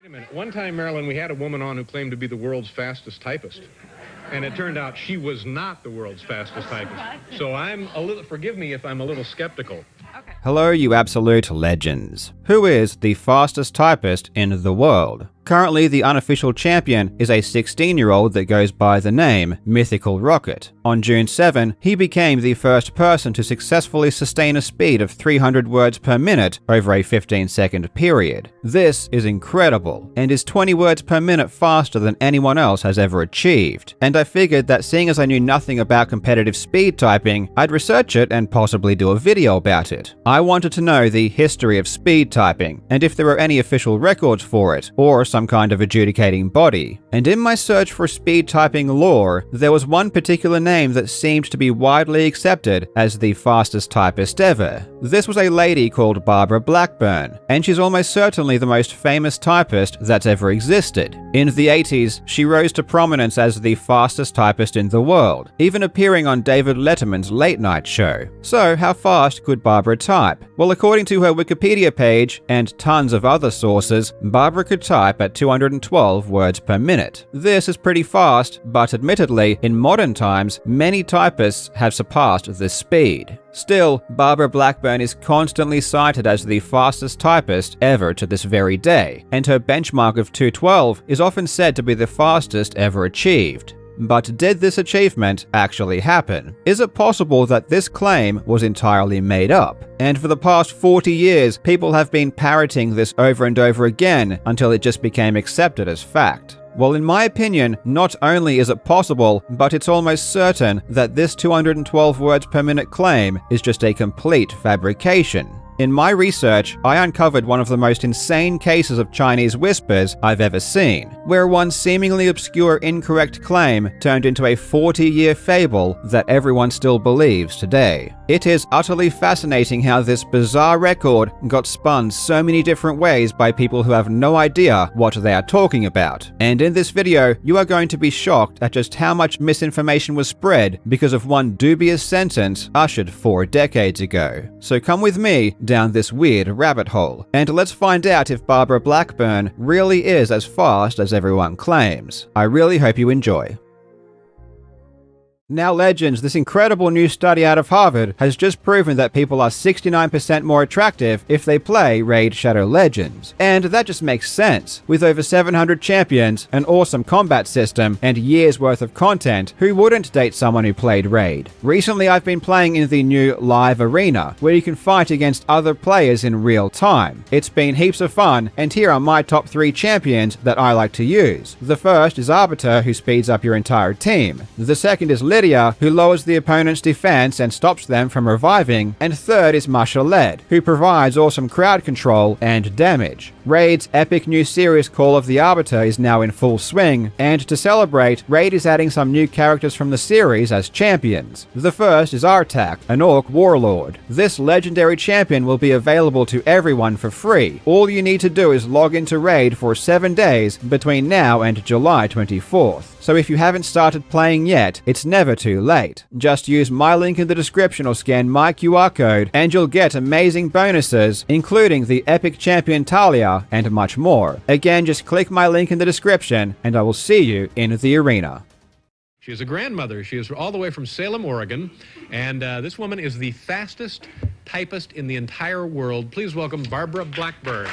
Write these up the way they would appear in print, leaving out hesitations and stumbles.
Wait a minute. One time, Marilyn, we had a woman on who claimed to be the world's fastest typist. And it turned out she was not the world's fastest typist. So I'm a little, forgive me if I'm a little skeptical. Okay. Hello, you absolute legends. Who is the fastest typist in the world? Currently, the unofficial champion is a 16-year-old that goes by the name Mythical Rocket. On June 7, he became the first person to successfully sustain a speed of 300 words per minute over a 15-second period. This is incredible, and is 20 words per minute faster than anyone else has ever achieved. And I figured that seeing as I knew nothing about competitive speed typing, I'd research it and possibly do a video about it. I wanted to know the history of speed typing, and if there are any official records for it, or some kind of adjudicating body. And in my search for speed typing lore, there was one particular name that seemed to be widely accepted as the fastest typist ever. This was a lady called Barbara Blackburn, and she's almost certainly the most famous typist that's ever existed. In the 80s, she rose to prominence as the fastest typist in the world, even appearing on David Letterman's late night show. So, how fast could Barbara type? Well, according to her Wikipedia page, and tons of other sources, Barbara could type at 212 words per minute. This is pretty fast, but admittedly, in modern times, many typists have surpassed this speed. Still, Barbara Blackburn is constantly cited as the fastest typist ever to this very day, and her benchmark of 212 is often said to be the fastest ever achieved. But did this achievement actually happen? Is it possible that this claim was entirely made up? And for the past 40 years, people have been parroting this over and over again until it just became accepted as fact. Well, in my opinion, not only is it possible, but it's almost certain that this 212 words per minute claim is just a complete fabrication. In my research, I uncovered one of the most insane cases of Chinese whispers I've ever seen, where one seemingly obscure incorrect claim turned into a 40-year fable that everyone still believes today. It is utterly fascinating how this bizarre record got spun so many different ways by people who have no idea what they are talking about. And in this video, you are going to be shocked at just how much misinformation was spread because of one dubious sentence uttered 4 decades ago. So come with me down this weird rabbit hole, and let's find out if Barbara Blackburn really is as fast as everyone claims. I really hope you enjoy. Now, legends, this incredible new study out of Harvard has just proven that people are 69% more attractive if they play Raid Shadow Legends. And that just makes sense. With over 700 champions, an awesome combat system, and years worth of content, who wouldn't date someone who played Raid? Recently, I've been playing in the new Live Arena, where you can fight against other players in real time. It's been heaps of fun, and here are my top 3 champions that I like to use. The first is Arbiter, who speeds up your entire team. The second is Lydia, who lowers the opponent's defense and stops them from reviving, and third is Mashaled, who provides awesome crowd control and damage. Raid's epic new series Call of the Arbiter is now in full swing, and to celebrate, Raid is adding some new characters from the series as champions. The first is Artak, an Orc warlord. This legendary champion will be available to everyone for free. All you need to do is log into Raid for 7 days between now and July 24th. So if you haven't started playing yet, it's never too late. Just use my link in the description or scan my QR code and you'll get amazing bonuses, including the epic champion Talia and much more. Again, just click my link in the description and I will see you in the arena. She is a grandmother. She is all the way from Salem, Oregon. And this woman is the fastest typist in the entire world. Please welcome Barbara Blackburn.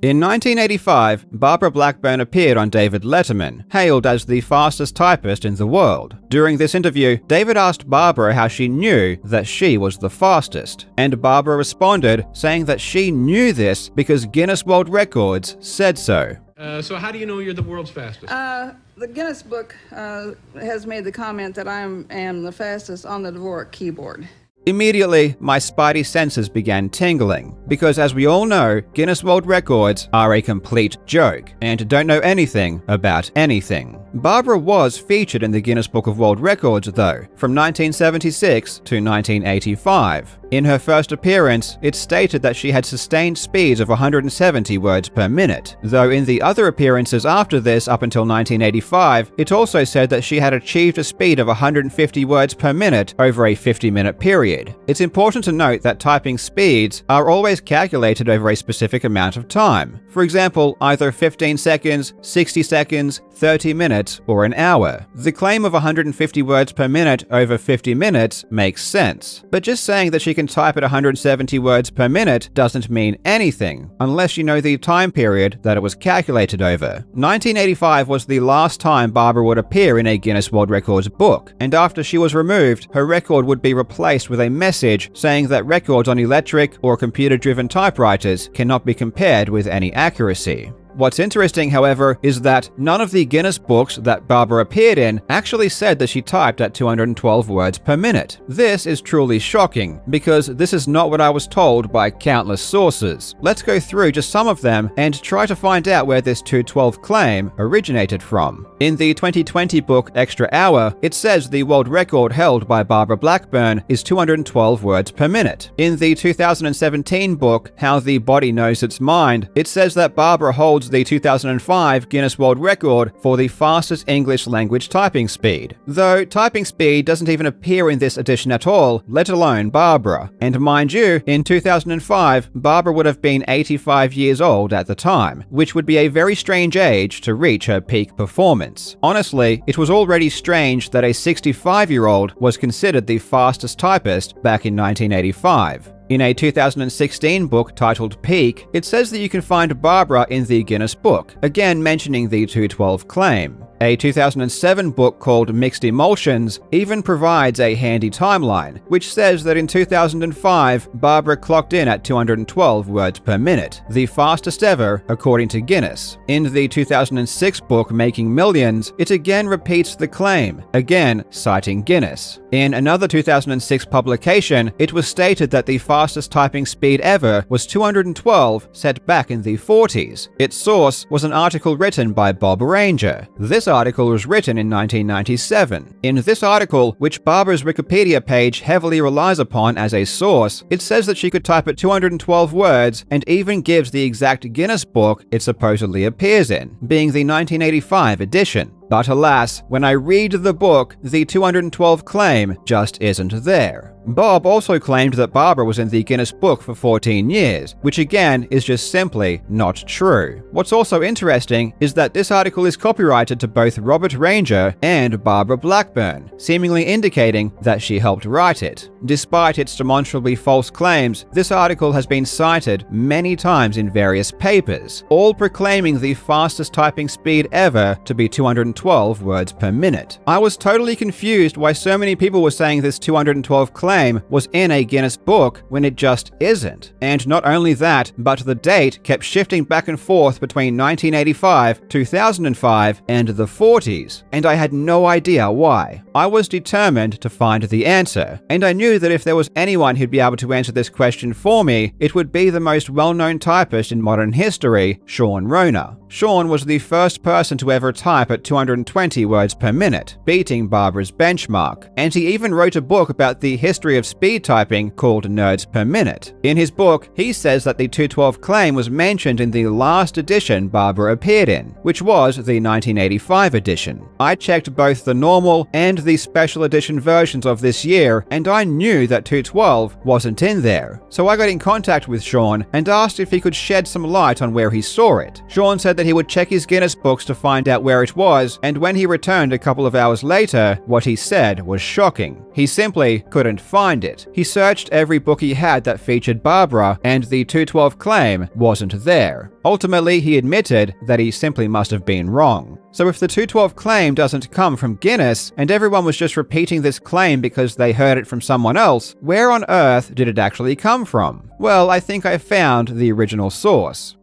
In 1985, Barbara Blackburn appeared on David Letterman, hailed as the fastest typist in the world. During this interview, David asked Barbara how she knew that she was the fastest, and Barbara responded saying that she knew this because Guinness World Records said so. So how do you know you're the world's fastest? The Guinness book has made the comment that I am the fastest on the Dvorak keyboard. Immediately, my spidey senses began tingling, because as we all know, Guinness World Records are a complete joke, and don't know anything about anything. Barbara was featured in the Guinness Book of World Records, though, from 1976 to 1985. In her first appearance, it stated that she had sustained speeds of 170 words per minute, though in the other appearances after this up until 1985, it also said that she had achieved a speed of 150 words per minute over a 50-minute period. It's important to note that typing speeds are always calculated over a specific amount of time. For example, either 15 seconds, 60 seconds, 30 minutes, or an hour. The claim of 150 words per minute over 50 minutes makes sense, but just saying that she can type at 170 words per minute doesn't mean anything, unless you know the time period that it was calculated over. 1985 was the last time Barbara would appear in a Guinness World Records book, and after she was removed, her record would be replaced with a message saying that records on electric or computer-driven typewriters cannot be compared with any accuracy. What's interesting, however, is that none of the Guinness books that Barbara appeared in actually said that she typed at 212 words per minute. This is truly shocking, because this is not what I was told by countless sources. Let's go through just some of them and try to find out where this 212 claim originated from. In the 2020 book Extra Hour, it says the world record held by Barbara Blackburn is 212 words per minute. In the 2017 book How the Body Knows Its Mind, it says that Barbara holds the 2005 Guinness World Record for the fastest English language typing speed. Though typing speed doesn't even appear in this edition at all, let alone Barbara. And mind you, in 2005, Barbara would have been 85 years old at the time, which would be a very strange age to reach her peak performance. Honestly, it was already strange that a 65-year-old was considered the fastest typist back in 1985. In a 2016 book titled Peak, it says that you can find Barbara in the Guinness Book, again mentioning the 212 claim. A 2007 book called Mixed Emulsions even provides a handy timeline, which says that in 2005, Barbara clocked in at 212 words per minute, the fastest ever according to Guinness. In the 2006 book Making Millions, it again repeats the claim, again citing Guinness. In another 2006 publication, it was stated that the fastest typing speed ever was 212, set back in the 40s. Its source was an article written by Bob Ranger. This article was written in 1997. In this article, which Barbara's Wikipedia page heavily relies upon as a source, it says that she could type at 212 words and even gives the exact Guinness book it supposedly appears in, being the 1985 edition. But alas, when I read the book, the 212 claim just isn't there. Bob also claimed that Barbara was in the Guinness Book for 14 years, which again is just simply not true. What's also interesting is that this article is copyrighted to both Robert Ranger and Barbara Blackburn, seemingly indicating that she helped write it. Despite its demonstrably false claims, this article has been cited many times in various papers, all proclaiming the fastest typing speed ever to be 212 words per minute. I was totally confused why so many people were saying this 212 claim was in a Guinness book when it just isn't. And not only that, but the date kept shifting back and forth between 1985, 2005, and the 40s, and I had no idea why. I was determined to find the answer, and I knew that if there was anyone who'd be able to answer this question for me, it would be the most well-known typist in modern history, Sean Rona. Sean was the first person to ever type at 220 words per minute, beating Barbara's benchmark, and he even wrote a book about the history of speed typing called Nerds Per Minute. In his book, he says that the 212 claim was mentioned in the last edition Barbara appeared in, which was the 1985 edition. I checked both the normal and the special edition versions of this year, and I knew that 212 wasn't in there. So I got in contact with Sean and asked if he could shed some light on where he saw it. Sean said that he would check his Guinness books to find out where it was, and when he returned a couple of hours later, what he said was shocking. He simply couldn't find it. He searched every book he had that featured Barbara, and the 212 claim wasn't there. Ultimately, he admitted that he simply must have been wrong. So if the 212 claim doesn't come from Guinness, and everyone was just repeating this claim because they heard it from someone else, where on earth did it actually come from? Well, I think I found the original source.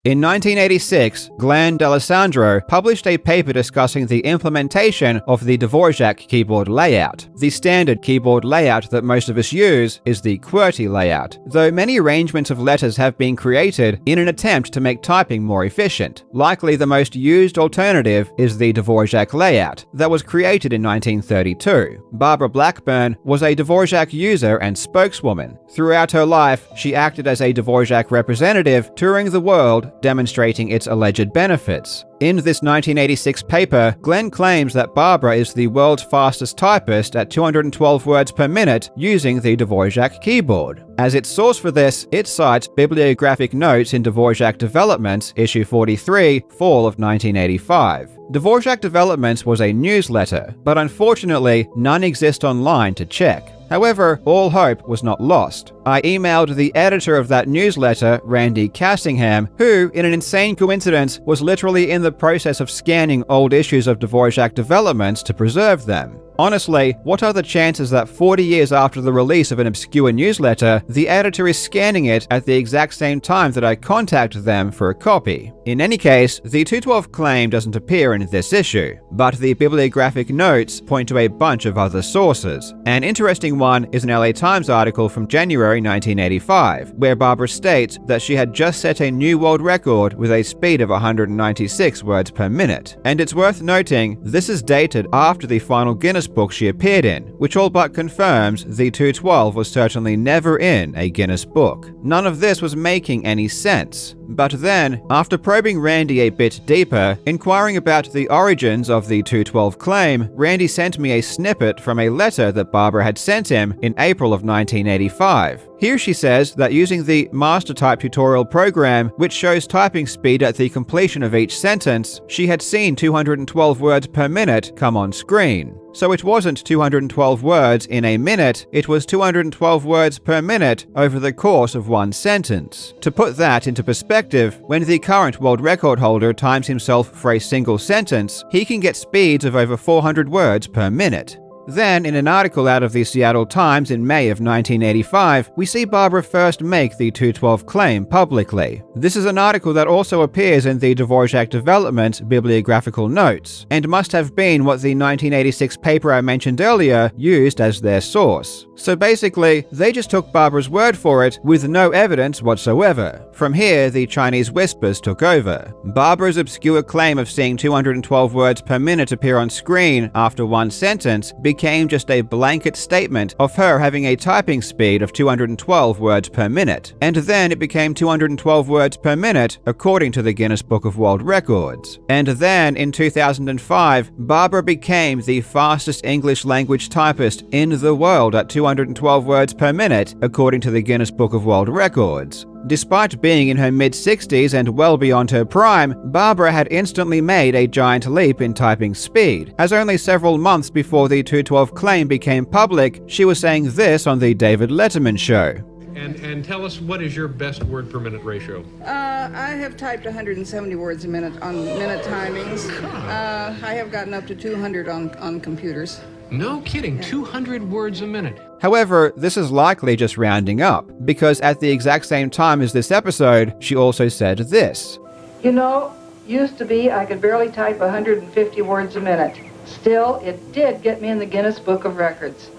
In 1986, Glenn D'Alessandro published a paper discussing the implementation of the Dvorak keyboard layout. The standard keyboard layout that most of us use is the QWERTY layout, though many arrangements of letters have been created in an attempt to make typing more efficient. Likely the most used alternative is the Dvorak layout that was created in 1932. Barbara Blackburn was a Dvorak user and spokeswoman. Throughout her life, she acted as a Dvorak representative touring the world, demonstrating its alleged benefits. In this 1986 paper, Glenn claims that Barbara is the world's fastest typist at 212 words per minute using the Dvorak keyboard. As its source for this, it cites Bibliographic Notes in Dvorak Developments, issue 43, fall of 1985. Dvorak Developments was a newsletter, but unfortunately, none exist online to check. However, all hope was not lost. I emailed the editor of that newsletter, Randy Cassingham, who, in an insane coincidence, was literally in the process of scanning old issues of Dvorak Developments to preserve them. Honestly, what are the chances that 40 years after the release of an obscure newsletter, the editor is scanning it at the exact same time that I contacted them for a copy? In any case, the 212 claim doesn't appear in this issue, but the bibliographic notes point to a bunch of other sources. An interesting one is an LA Times article from January 1985, where Barbara states that she had just set a new world record with a speed of 196 words per minute. And it's worth noting, this is dated after the final Guinness book she appeared in, which all but confirms the 212 was certainly never in a Guinness book. None of this was making any sense. But then, after probing Randy a bit deeper, inquiring about the origins of the 212 claim, Randy sent me a snippet from a letter that Barbara had sent him in April of 1985. Here she says that using the MasterType tutorial program, which shows typing speed at the completion of each sentence, she had seen 212 words per minute come on screen. So it wasn't 212 words in a minute, it was 212 words per minute over the course of one sentence. To put that into perspective, when the current world record holder times himself for a single sentence, he can get speeds of over 400 words per minute. Then, in an article out of the Seattle Times in May of 1985, we see Barbara first make the 212 claim publicly. This is an article that also appears in the Dvorak Development bibliographical notes, and must have been what the 1986 paper I mentioned earlier used as their source. So basically, they just took Barbara's word for it with no evidence whatsoever. From here, the Chinese whispers took over. Barbara's obscure claim of seeing 212 words per minute appear on screen after one sentence became just a blanket statement of her having a typing speed of 212 words per minute. And then it became 212 words per minute according to the Guinness Book of World Records. And then in 2005, Barbara became the fastest English language typist in the world at 212 words per minute according to the Guinness Book of World Records. Despite being in her mid-60s and well beyond her prime, Barbara had instantly made a giant leap in typing speed, as only several months before the 212 claim became public, she was saying this on the David Letterman show. And tell us, what is your best word per minute ratio? I have typed 170 words a minute on minute timings. I have gotten up to 200 on computers. No kidding, 200 words a minute. However, this is likely just rounding up, because at the exact same time as this episode, she also said this. You know, used to be I could barely type 150 words a minute. Still, it did get me in the Guinness Book of Records.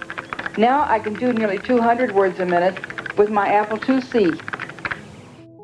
Now I can do nearly 200 words a minute with my Apple IIc.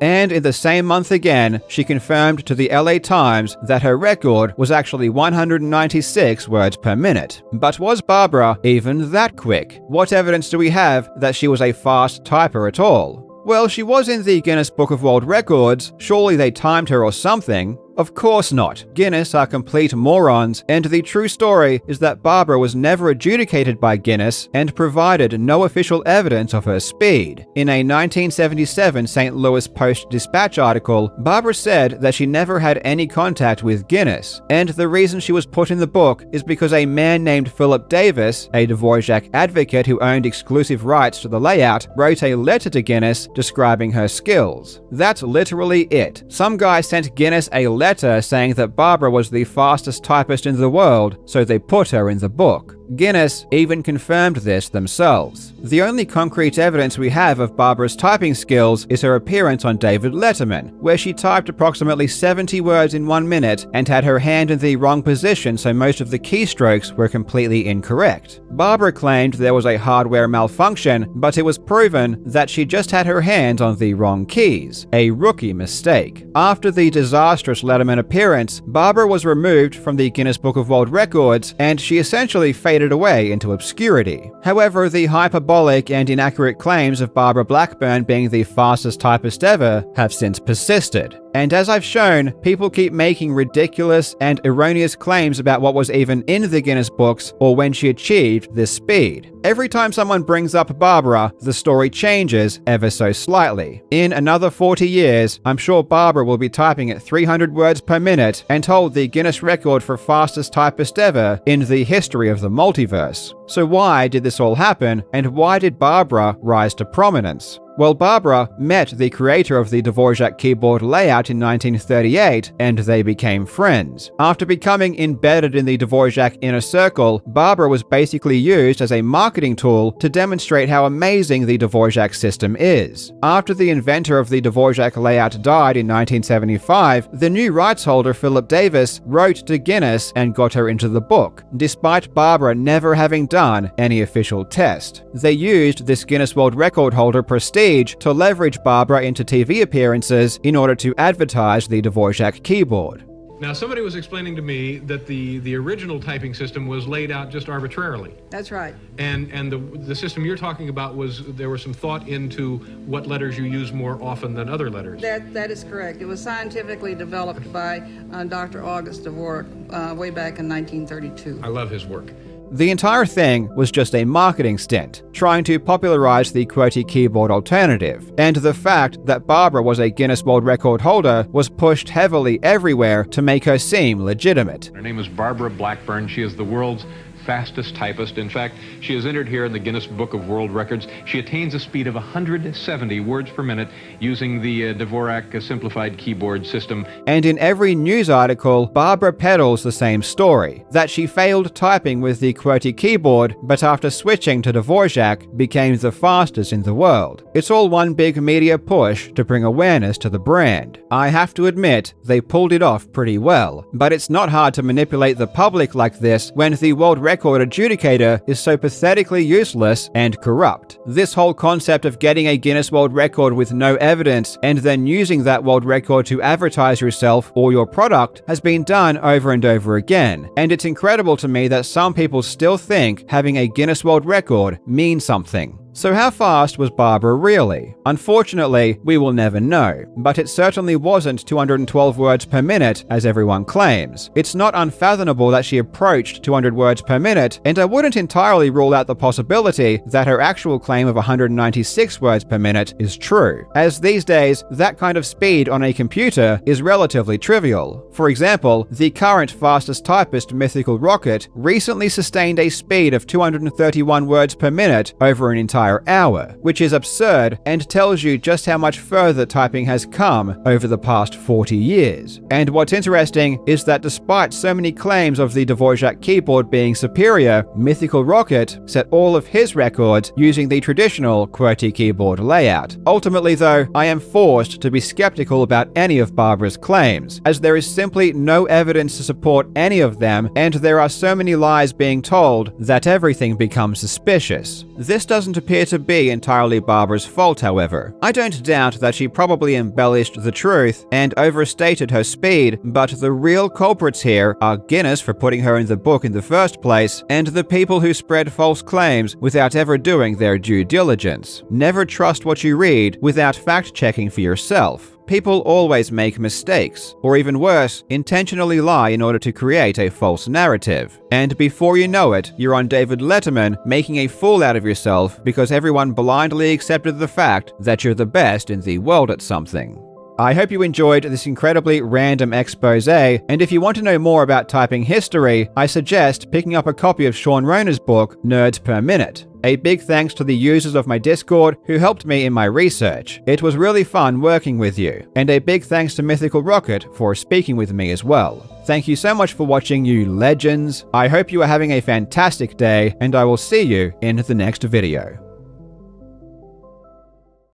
And in the same month again, she confirmed to the LA Times that her record was actually 196 words per minute. But was Barbara even that quick? What evidence do we have that she was a fast typer at all? Well, she was in the Guinness Book of World Records. Surely they timed her or something. Of course not. Guinness are complete morons, and the true story is that Barbara was never adjudicated by Guinness and provided no official evidence of her speed. In a 1977 St. Louis Post-Dispatch article, Barbara said that she never had any contact with Guinness, and the reason she was put in the book is because a man named Philip Davis, a Dvorak advocate who owned exclusive rights to the layout, wrote a letter to Guinness describing her skills. That's literally it. Some guy sent Guinness a letter saying that Barbara was the fastest typist in the world, so they put her in the book. Guinness even confirmed this themselves. The only concrete evidence we have of Barbara's typing skills is her appearance on David Letterman, where she typed approximately 70 words in 1 minute and had her hand in the wrong position, so most of the keystrokes were completely incorrect. Barbara claimed there was a hardware malfunction, but it was proven that she just had her hands on the wrong keys, a rookie mistake. After the disastrous Letterman appearance, Barbara was removed from the Guinness Book of World Records, and she essentially faded away into obscurity. However, the hyperbolic and inaccurate claims of Barbara Blackburn being the fastest typist ever have since persisted. And as I've shown, people keep making ridiculous and erroneous claims about what was even in the Guinness books or when she achieved this speed. Every time someone brings up Barbara, the story changes ever so slightly. In another 40 years, I'm sure Barbara will be typing at 300 words per minute and hold the Guinness record for fastest typist ever in the history of the multiverse. So why did this all happen, and why did Barbara rise to prominence? Well, Barbara met the creator of the Dvorak keyboard layout in 1938, and they became friends. After becoming embedded in the Dvorak inner circle, Barbara was basically used as a marketing tool to demonstrate how amazing the Dvorak system is. After the inventor of the Dvorak layout died in 1975, the new rights holder Philip Davis wrote to Guinness and got her into the book, despite Barbara never having done any official test. They used this Guinness World Record holder prestige to leverage Barbara into TV appearances in order to advertise the Dvorak keyboard. Now, somebody was explaining to me that the original typing system was laid out just arbitrarily. That's right. And the system you're talking about there was some thought into what letters you use more often than other letters. That is correct. It was scientifically developed by Dr. August Dvorak way back in 1932. I love his work. The entire thing was just a marketing stint, trying to popularize the QWERTY keyboard alternative, and the fact that Barbara was a Guinness World Record holder was pushed heavily everywhere to make her seem legitimate. Her name is Barbara Blackburn. She is the world's fastest typist. In fact, she is entered here in the Guinness Book of World Records. She attains a speed of 170 words per minute using the Dvorak simplified keyboard system. And in every news article, Barbara peddles the same story, that she failed typing with the QWERTY keyboard, but after switching to Dvorak, became the fastest in the world. It's all one big media push to bring awareness to the brand. I have to admit, they pulled it off pretty well, but it's not hard to manipulate the public like this when the world record adjudicator is so pathetically useless and corrupt. This whole concept of getting a Guinness World Record with no evidence and then using that world record to advertise yourself or your product has been done over and over again, and it's incredible to me that some people still think having a Guinness World Record means something. So how fast was Barbara really? Unfortunately, we will never know, but it certainly wasn't 212 words per minute as everyone claims. It's not unfathomable that she approached 200 words per minute, and I wouldn't entirely rule out the possibility that her actual claim of 196 words per minute is true, as these days, that kind of speed on a computer is relatively trivial. For example, the current fastest typist Mythical Rocket recently sustained a speed of 231 words per minute over an entire hour, which is absurd and tells you just how much further typing has come over the past 40 years. And what's interesting is that despite so many claims of the Dvorak keyboard being superior, Mythical Rocket set all of his records using the traditional QWERTY keyboard layout. Ultimately though, I am forced to be skeptical about any of Barbara's claims, as there is simply no evidence to support any of them, and there are so many lies being told that everything becomes suspicious. This doesn't appear to be entirely Barbara's fault, however. I don't doubt that she probably embellished the truth and overstated her speed, but the real culprits here are Guinness for putting her in the book in the first place, and the people who spread false claims without ever doing their due diligence. Never trust what you read without fact-checking for yourself. People always make mistakes, or even worse, intentionally lie in order to create a false narrative. And before you know it, you're on David Letterman making a fool out of yourself because everyone blindly accepted the fact that you're the best in the world at something. I hope you enjoyed this incredibly random expose, and if you want to know more about typing history, I suggest picking up a copy of Sean Rona's book, Nerds Per Minute. A big thanks to the users of my Discord who helped me in my research. It was really fun working with you, and a big thanks to Mythical Rocket for speaking with me as well. Thank you so much for watching, you legends. I hope you are having a fantastic day, and I will see you in the next video.